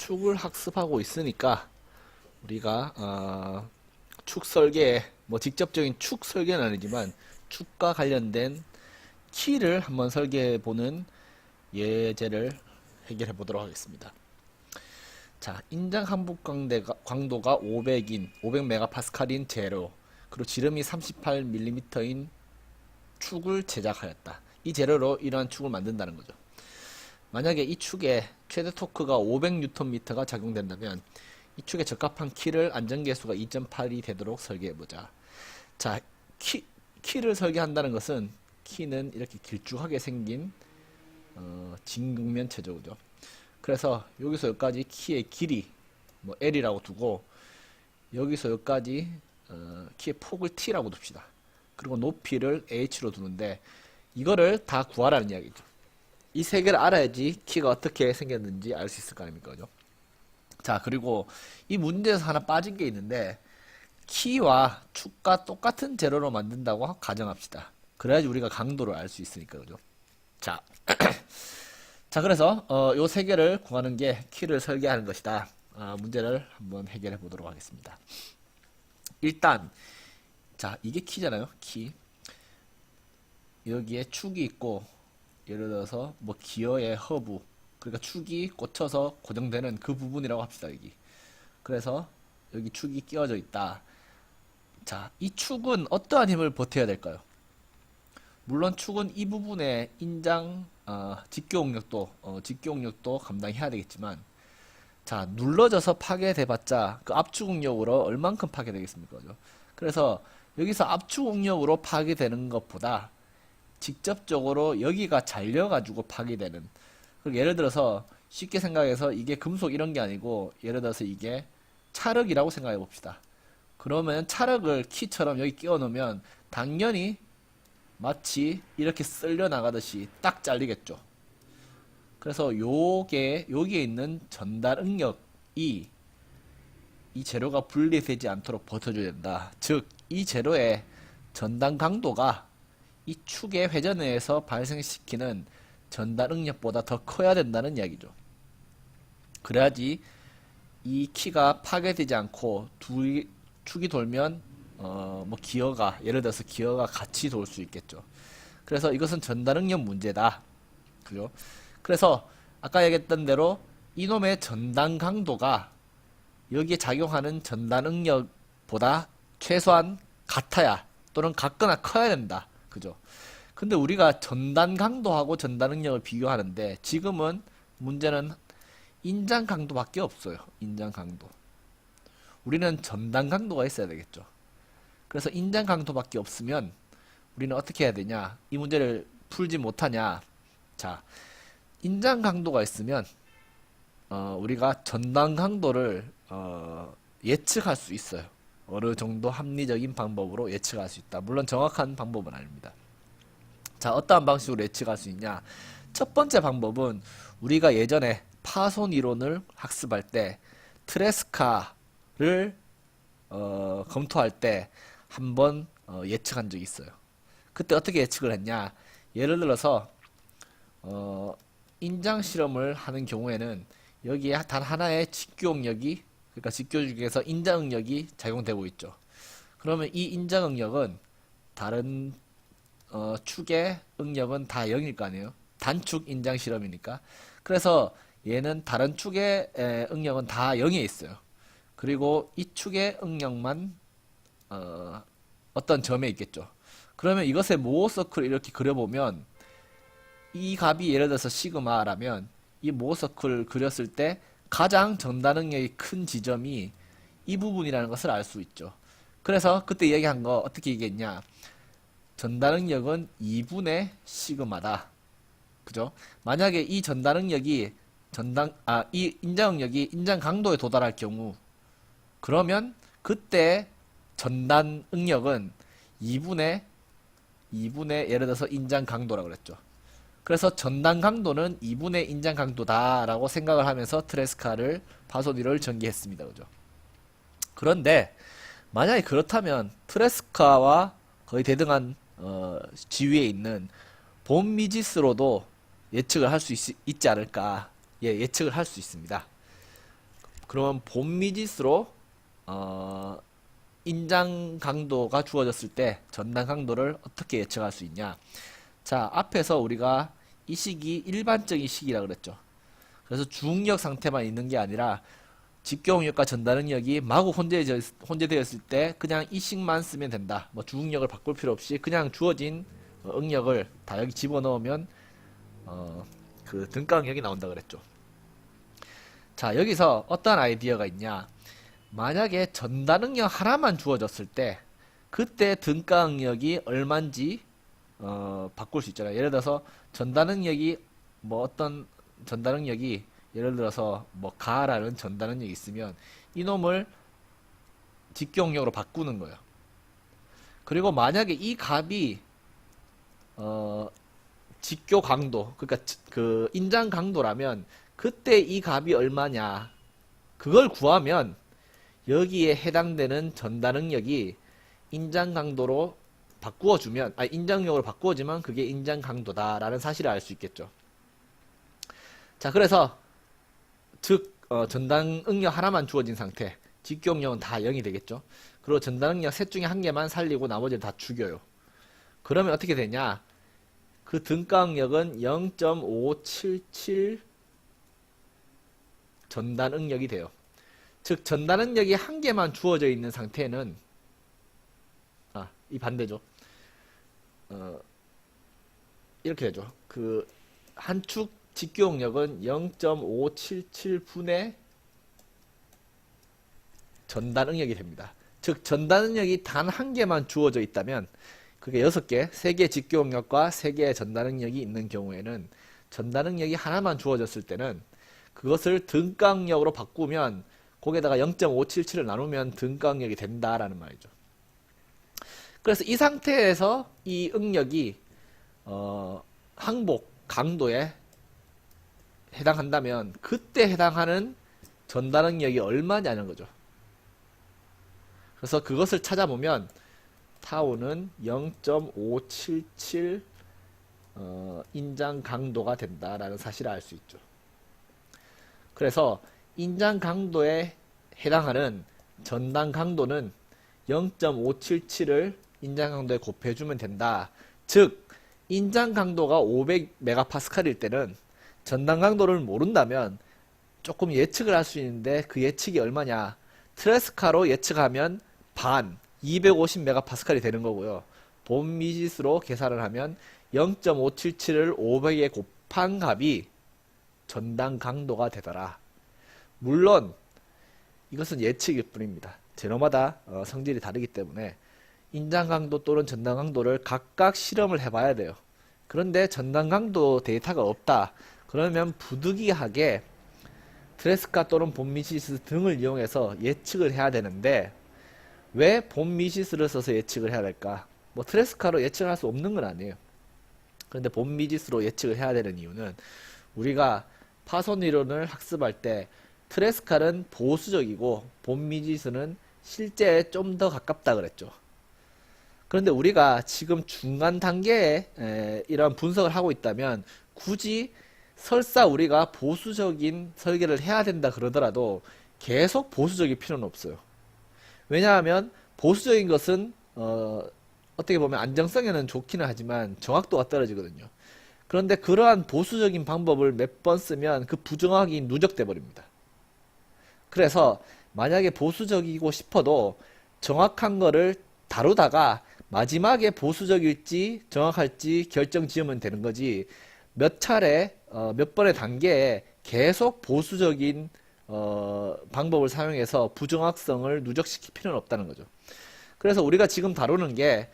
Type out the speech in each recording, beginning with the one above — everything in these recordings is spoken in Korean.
축을 학습하고 있으니까 우리가 축 설계, 뭐 직접적인 축 설계는 아니지만 축과 관련된 키를 한번 설계해 보는 예제를 해결해 보도록 하겠습니다. 자, 인장 한북 광도가 500메가파스칼인 재료, 그리고 지름이 38mm인 축을 제작하였다. 이 재료로 이러한 축을 만든다는 거죠. 만약에 이 축에 최대 토크가 500Nm가 작용된다면 이 축에 적합한 키를 안전계수가 2.8이 되도록 설계해보자. 자, 키를 설계한다는 것은 키는 이렇게 길쭉하게 생긴 진극면 체조죠. 그래서 여기서 여기까지 키의 길이 뭐 L이라고 두고 여기서 여기까지 키의 폭을 T라고 둡시다. 그리고 높이를 H로 두는데 이거를 다 구하라는 이야기죠. 이 세 개를 알아야지 키가 어떻게 생겼는지 알 수 있을 거 아닙니까? 그죠? 자, 그리고 이 문제에서 하나 빠진 게 있는데 키와 축과 똑같은 재료로 만든다고 가정합시다. 그래야지 우리가 강도를 알 수 있으니까. 그죠? 자, 자, 그래서 요 세 개를 구하는 게 키를 설계하는 것이다. 문제를 한번 해결해 보도록 하겠습니다. 일단 자, 이게 키잖아요. 키. 여기에 축이 있고 예를 들어서 뭐 기어의 허브, 그러니까 축이 꽂혀서 고정되는 그 부분이라고 합시다. 여기. 그래서 여기 축이 끼워져 있다. 자, 이 축은 어떠한 힘을 버텨야 될까요? 물론 축은 이 부분에 인장 직교응력도 감당해야 되겠지만, 자, 눌러져서 파괴돼봤자 그 압축응력으로 얼만큼 파괴되겠습니까? 그죠? 그래서 여기서 압축응력으로 파괴되는 것보다 직접적으로 여기가 잘려가지고 파괴되는, 예를 들어서 쉽게 생각해서 이게 금속 이런 게 아니고 예를 들어서 이게 찰흙이라고 생각해 봅시다. 그러면 찰흙을 키처럼 여기 끼워 놓으면 당연히 마치 이렇게 쓸려 나가듯이 딱 잘리겠죠. 그래서 여기에 있는 전달 응력이 이 재료가 분리되지 않도록 버텨줘야 된다. 즉, 이 재료의 전단 강도가 이 축의 회전에서 발생시키는 전달 응력보다 더 커야 된다는 이야기죠. 그래야지 이 키가 파괴되지 않고 축이 돌면 뭐 기어가, 예를 들어서 기어가 같이 돌 수 있겠죠. 그래서 이것은 전달 응력 문제다. 그죠? 그래서 아까 얘기했던 대로 이놈의 전단 강도가 여기에 작용하는 전단 응력보다 최소한 같아야 또는 같거나 커야 된다. 그죠? 근데 우리가 전단 강도하고 전단 응력을 비교하는데 지금은 문제는 인장 강도밖에 없어요. 인장 강도. 우리는 전단 강도가 있어야 되겠죠. 그래서 인장 강도밖에 없으면 우리는 어떻게 해야 되냐? 이 문제를 풀지 못하냐? 자, 인장 강도가 있으면 우리가 전단 강도를 예측할 수 있어요. 어느 정도 합리적인 방법으로 예측할 수 있다. 물론 정확한 방법은 아닙니다. 자, 어떠한 방식으로 예측할 수 있냐? 첫 번째 방법은 우리가 예전에 파손 이론을 학습할 때 트레스카를 검토할 때 한번 예측한 적이 있어요. 그때 어떻게 예측을 했냐? 예를 들어서 인장 실험을 하는 경우에는 여기에 단 하나의 직교응력이, 그러니까 직교 중에서 인장응력이 작용되고 있죠. 그러면 이 인장응력은 다른 축의 응력은 다 0일 거 아니에요. 단축 인장 실험이니까. 그래서 얘는 다른 축의 응력은 다 0에 있어요. 그리고 이 축의 응력만 어떤 점에 있겠죠. 그러면 이것의 모호 서클을 이렇게 그려보면 이 값이 예를 들어서 시그마라면 이 모호 서클을 그렸을 때 가장 전단 응력이 큰 지점이 이 부분이라는 것을 알 수 있죠. 그래서 그때 얘기한 거 어떻게 얘기했냐? 전단 응력은 2분의 시그마다. 그죠? 만약에 이 전단 응력이 이 인장 응력이 인장 강도에 도달할 경우, 그러면 그때 전단 응력은 2분의 예를 들어서 인장 강도라고 그랬죠. 그래서 전단 강도는 2분의 인장 강도다라고 생각을 하면서 트레스카를 파손이론을 전개했습니다. 그죠? 그런데 만약에 그렇다면 트레스카와 거의 대등한 지위에 있는 본 미지스로도 예측을 할 수 있지 않을까? 예, 예측을 할 수 있습니다. 그러면 본미지수로 인장 강도가 주어졌을 때 전단 강도를 어떻게 예측할 수 있냐? 자, 앞에서 우리가 이 식이 일반적인 식이라 그랬죠. 그래서 주응력 상태만 있는 게 아니라 직교응력과 전단응력이 마구 혼재되어 있을 때 그냥 이 식만 쓰면 된다. 뭐 주응력을 바꿀 필요 없이 그냥 주어진 응력을 다 여기 집어넣으면 그 등가응력이 나온다 그랬죠. 자, 여기서 어떤 아이디어가 있냐? 만약에 전단응력 하나만 주어졌을 때 그때 등가응력이 얼마인지 바꿀 수 있잖아요. 예를 들어서 전단응력이 뭐 어떤 전단응력이 예를 들어서 뭐 가라는 전단응력이 있으면 이놈을 직교응력으로 바꾸는 거예요. 그리고 만약에 이 값이 직교 강도, 그러니까 그 인장 강도라면 그때 이 값이 얼마냐 그걸 구하면 여기에 해당되는 전단응력이 인장 강도로 바꾸어주면, 인장력으로 바꾸어지면 그게 인장 강도다라는 사실을 알 수 있겠죠. 자, 그래서 즉 전단응력 하나만 주어진 상태, 직교응력은 다 0이 되겠죠. 그리고 전단응력 셋 중에 한 개만 살리고 나머지를 다 죽여요. 그러면 어떻게 되냐? 그 등가응력은 0.577 전단응력이 돼요. 즉 전단응력이 한 개만 주어져 있는 상태는 이 반대죠. 이렇게 되죠. 그 한 축 직교응력은 0.577분의 전단응력이 됩니다. 즉 전단응력이 단 한 개만 주어져 있다면 그게 6개, 3개 직교응력과 3개의 전단응력이 있는 경우에는 전단응력이 하나만 주어졌을 때는 그것을 등가응력으로 바꾸면 거기에다가 0.577을 나누면 등가응력이 된다라는 말이죠. 그래서 이 상태에서 이 응력이 항복 강도에 해당한다면 그때 해당하는 전단응력이 얼마냐는 거죠. 그래서 그것을 찾아보면 타우는 0.577 인장 강도가 된다라는 사실을 알 수 있죠. 그래서 인장 강도에 해당하는 전단 강도는 0.577을 인장 강도에 곱해주면 된다. 즉 인장 강도가 500메가파스칼일 때는 전단 강도를 모른다면 조금 예측을 할 수 있는데 그 예측이 얼마냐? 트레스카로 예측하면 반 250메가파스칼이 되는 거고요. 본미지수로 계산을 하면 0.577을 500에 곱한 값이 전단 강도가 되더라. 물론 이것은 예측일 뿐입니다. 제로마다 성질이 다르기 때문에 인장 강도 또는 전단 강도를 각각 실험을 해봐야 돼요. 그런데 전단 강도 데이터가 없다. 그러면 부득이하게 트레스카 또는 본미지수 등을 이용해서 예측을 해야 되는데 왜 본미지수를 써서 예측을 해야 될까? 뭐 트레스카로 예측을 할 수 없는 건 아니에요. 그런데 본미지수로 예측을 해야 되는 이유는 우리가 파손 이론을 학습할 때 트레스칼은 보수적이고 본미지수는 실제에 좀 더 가깝다 그랬죠. 그런데 우리가 지금 중간 단계에 이런 분석을 하고 있다면 굳이 설사 우리가 보수적인 설계를 해야 된다 그러더라도 계속 보수적일 필요는 없어요. 왜냐하면 보수적인 것은 어떻게 보면 안정성에는 좋기는 하지만 정확도가 떨어지거든요. 그런데 그러한 보수적인 방법을 몇 번 쓰면 그 부정확이 누적돼 버립니다. 그래서 만약에 보수적이고 싶어도 정확한 거를 다루다가 마지막에 보수적일지 정확할지 결정 지으면 되는 거지 몇 차례 몇 번의 단계에 계속 보수적인 방법을 사용해서 부정확성을 누적시킬 필요는 없다는 거죠. 그래서 우리가 지금 다루는 게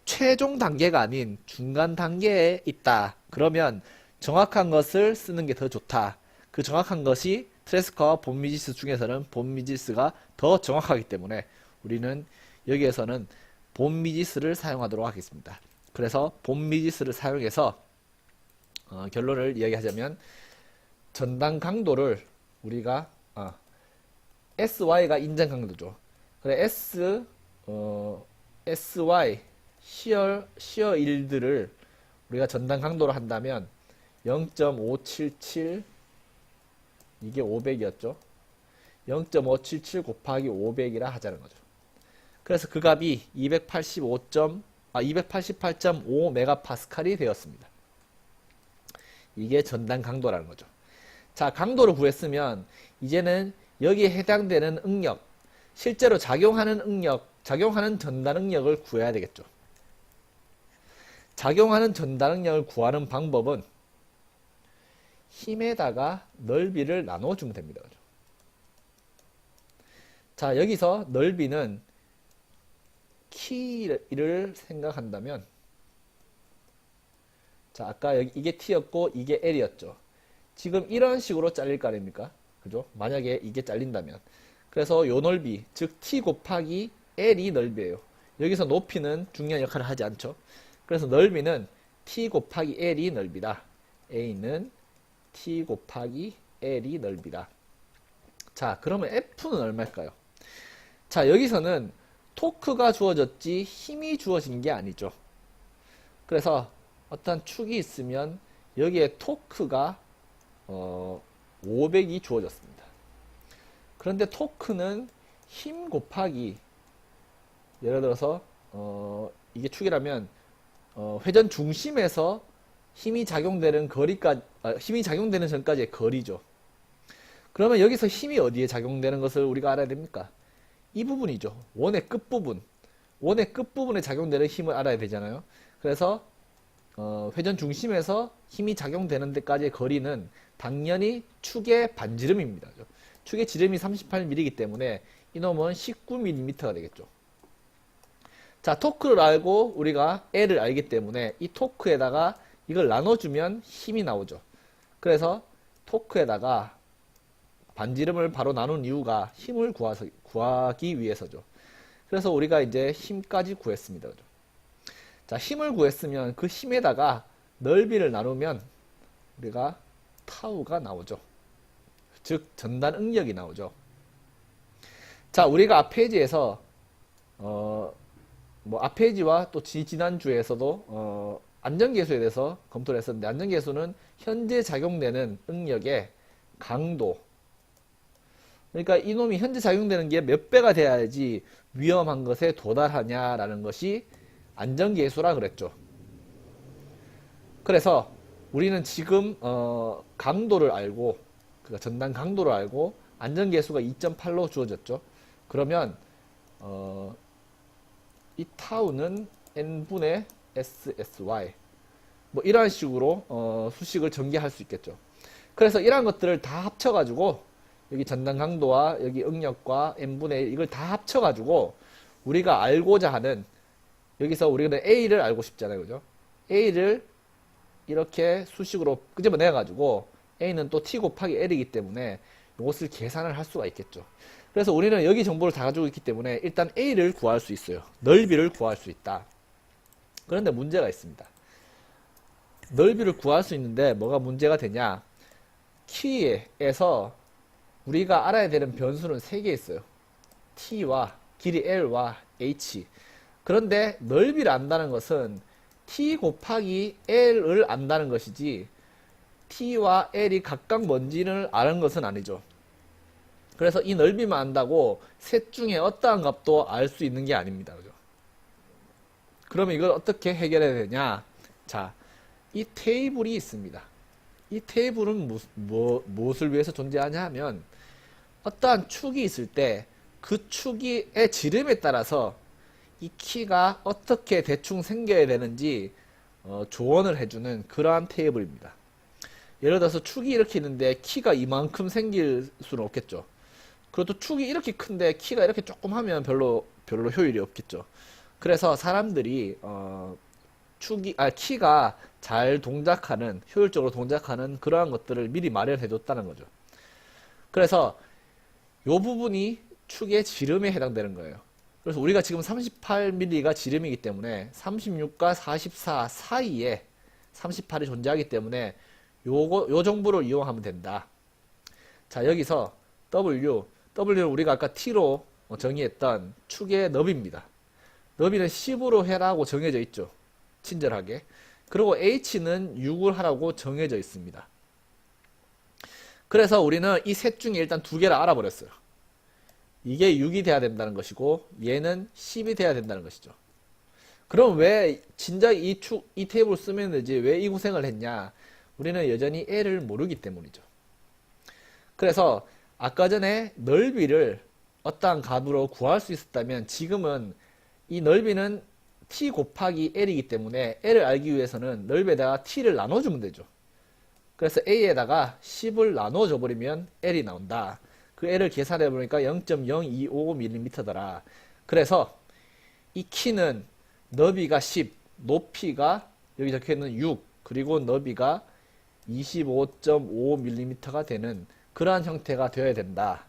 최종 단계가 아닌 중간 단계에 있다. 그러면 정확한 것을 쓰는 게 더 좋다. 그 정확한 것이 트레스카와 본미지수 중에서는 본미지수가 더 정확하기 때문에 우리는 여기에서는 본미지수를 사용하도록 하겠습니다. 그래서 본미지수를 사용해서 결론을 이야기하자면 전단 강도를 우리가 SY가 인장 강도죠. 그래 SY 시어 일들을 우리가 전단 강도로 한다면 0.577 이게 500이었죠. 0.577 곱하기 500이라 하자는 거죠. 그래서 그 값이 288.5 메가파스칼이 되었습니다. 이게 전단 강도라는 거죠. 자, 강도를 구했으면 이제는 여기에 해당되는 응력, 실제로 작용하는 응력, 작용하는 전단 응력을 구해야 되겠죠. 작용하는 전단 응력을 구하는 방법은 힘에다가 넓이를 나눠주면 됩니다. 그죠? 자, 여기서 넓이는 키를 생각한다면, 자, 아까 여기 이게 t였고 이게 l이었죠. 지금 이런 식으로 잘릴 거 아닙니까? 그죠? 만약에 이게 잘린다면. 그래서 요 넓이, 즉 t 곱하기 l이 넓이에요. 여기서 높이는 중요한 역할을 하지 않죠. 그래서 넓이는 t 곱하기 l이 넓이다. a는 t 곱하기 l이 넓이다. 자, 그러면 F는 얼마일까요? 자, 여기서는 토크가 주어졌지 힘이 주어진 게 아니죠. 그래서 어떤 축이 있으면 여기에 토크가 500이 주어졌습니다. 그런데 토크는 힘 곱하기, 예를 들어서 이게 축이라면 회전 중심에서 힘이 작용되는 거리까지, 힘이 작용되는 전까지의 거리죠. 그러면 여기서 힘이 어디에 작용되는 것을 우리가 알아야 됩니까? 이 부분이죠. 원의 끝부분. 원의 끝부분에 작용되는 힘을 알아야 되잖아요. 그래서 회전 중심에서 힘이 작용되는 데까지의 거리는 당연히 축의 반지름입니다. 축의 지름이 38mm이기 때문에 이놈은 19mm가 되겠죠. 자, 토크를 알고 우리가 L을 알기 때문에 이 토크에다가 이걸 나눠주면 힘이 나오죠. 그래서 토크에다가 반지름을 바로 나눈 이유가 힘을 구하기 위해서죠. 그래서 우리가 이제 힘까지 구했습니다. 자, 힘을 구했으면 그 힘에다가 넓이를 나누면 우리가 타우가 나오죠. 즉 전단 응력이 나오죠. 자, 우리가 앞 페이지에서 앞 페이지와 또 지난주에서도 안전계수에 대해서 검토를 했었는데, 안전계수는 현재 작용되는 응력의 강도, 그러니까 이놈이 현재 작용되는 게 몇 배가 돼야지 위험한 것에 도달하냐라는 것이 안전계수라 그랬죠. 그래서 우리는 지금 강도를 알고, 그러니까 전단 강도를 알고 안전계수가 2.8로 주어졌죠. 그러면 이 타우는 n분의 ssy, 뭐 이런 식으로 수식을 전개할 수 있겠죠. 그래서 이러한 것들을 다 합쳐가지고 여기 전단 강도와 여기 응력과 n분의 1 이걸 다 합쳐가지고 우리가 알고자 하는, 여기서 우리는 a를 알고 싶잖아요. 그죠? a를 이렇게 수식으로 끄집어내가지고 a는 또 t 곱하기 l이기 때문에 이것을 계산을 할 수가 있겠죠. 그래서 우리는 여기 정보를 다 가지고 있기 때문에 일단 a를 구할 수 있어요. 넓이를 구할 수 있다. 그런데 문제가 있습니다. 넓이를 구할 수 있는데 뭐가 문제가 되냐? 키에서 우리가 알아야 되는 변수는 3개 있어요. t와 길이 l와 h. 그런데 넓이를 안다는 것은 t 곱하기 l을 안다는 것이지 t와 l이 각각 뭔지를 아는 것은 아니죠. 그래서 이 넓이만 안다고 셋 중에 어떠한 값도 알 수 있는 게 아닙니다. 그죠? 그러면 이걸 어떻게 해결해야 되냐? 자, 이 테이블이 있습니다. 이 테이블은 무엇을 위해서 존재하냐 하면, 어떠한 축이 있을 때 그 축의 지름에 따라서 이 키가 어떻게 대충 생겨야 되는지 조언을 해주는 그러한 테이블입니다. 예를 들어서 축이 이렇게 있는데 키가 이만큼 생길 수는 없겠죠. 그것도 축이 이렇게 큰데 키가 이렇게 조금 하면 별로 효율이 없겠죠. 그래서 사람들이 키가 잘 동작하는, 효율적으로 동작하는 그러한 것들을 미리 마련해 줬다는 거죠. 그래서 요 부분이 축의 지름에 해당되는 거예요. 그래서 우리가 지금 38mm가 지름이기 때문에 36과 44 사이에 38이 존재하기 때문에 요 정보를 이용하면 된다. 자, 여기서 W는 우리가 아까 T로 정의했던 축의 너비입니다. 너비는 10으로 해라고 정해져 있죠. 친절하게. 그리고 H는 6을 하라고 정해져 있습니다. 그래서 우리는 이 셋 중에 일단 2개를 알아버렸어요. 이게 6이 돼야 된다는 것이고 얘는 10이 돼야 된다는 것이죠. 그럼 왜 진작 이 테이블 쓰면 되지 왜 이 고생을 했냐? 우리는 여전히 L을 모르기 때문이죠. 그래서 아까 전에 넓이를 어떠한 값으로 구할 수 있었다면 지금은 이 넓이는 t 곱하기 l이기 때문에 l을 알기 위해서는 넓이에다가 t를 나눠주면 되죠. 그래서 a에다가 10을 나눠줘 버리면 l이 나온다. 그 l을 계산해 보니까 0.0255mm더라. 그래서 이 키는 너비가 10, 높이가 여기 적혀있는 6, 그리고 너비가 25.5mm가 되는 그러한 형태가 되어야 된다.